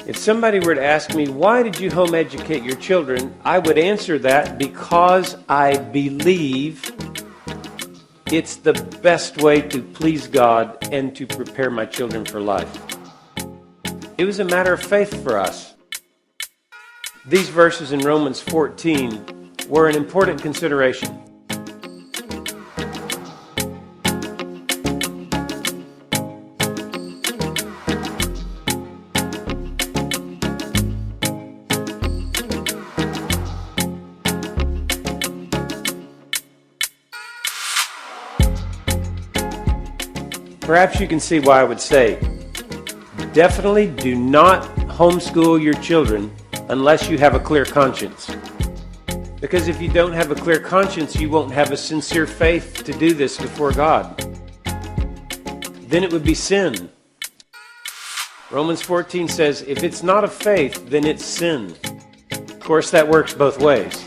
If somebody were to ask me, why did you home educate your children? I would answer that because I believe it's the best way to please God and to prepare my children for life. It was a matter of faith for us. These verses in Romans 14 were an important consideration. Perhaps you can see why I would say, definitely do not homeschool your children unless you have a clear conscience. Because if you don't have a clear conscience, you won't have a sincere faith to do this before God. Then it would be sin. Romans 14 says, if it's not of faith, then it's sin. Of course, that works both ways.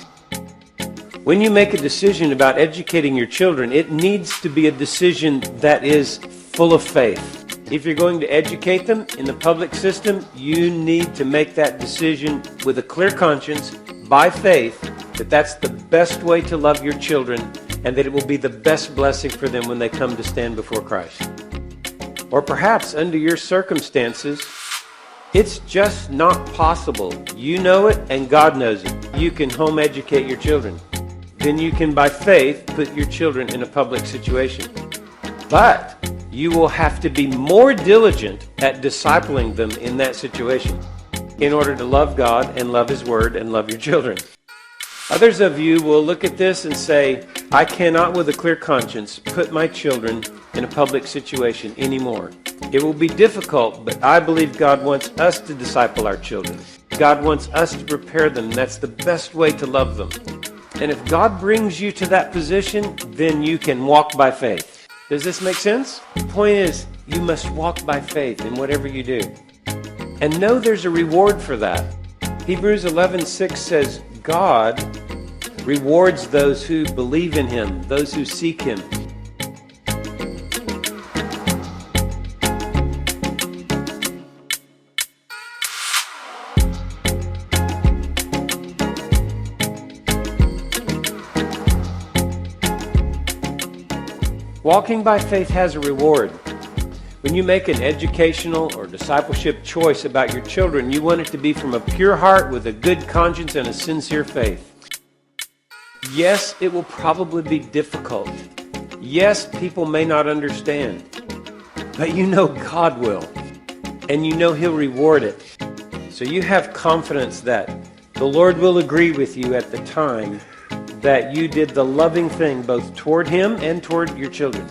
When you make a decision about educating your children, it needs to be a decision that is full of faith. If you're going to educate them in the public system, you need to make that decision with a clear conscience, by faith, that that's the best way to love your children and that it will be the best blessing for them when they come to stand before Christ. Or perhaps under your circumstances, it's just not possible. You know it and God knows it. You can home educate your children. Then you can, by faith, put your children in a public situation. But you will have to be more diligent at discipling them in that situation in order to love God and love His Word and love your children. Others of you will look at this and say, I cannot with a clear conscience put my children in a public situation anymore. It will be difficult, but I believe God wants us to disciple our children. God wants us to prepare them. That's the best way to love them. And if God brings you to that position, then you can walk by faith. Does this make sense? The point is, you must walk by faith in whatever you do. And know there's a reward for that. Hebrews 11:6 says, God rewards those who believe in Him, those who seek Him. Walking by faith has a reward. When you make an educational or discipleship choice about your children, you want it to be from a pure heart with a good conscience and a sincere faith. Yes, it will probably be difficult. Yes, people may not understand. But you know God will. And you know He'll reward it. So you have confidence that the Lord will agree with you at the time that you did the loving thing both toward Him and toward your children.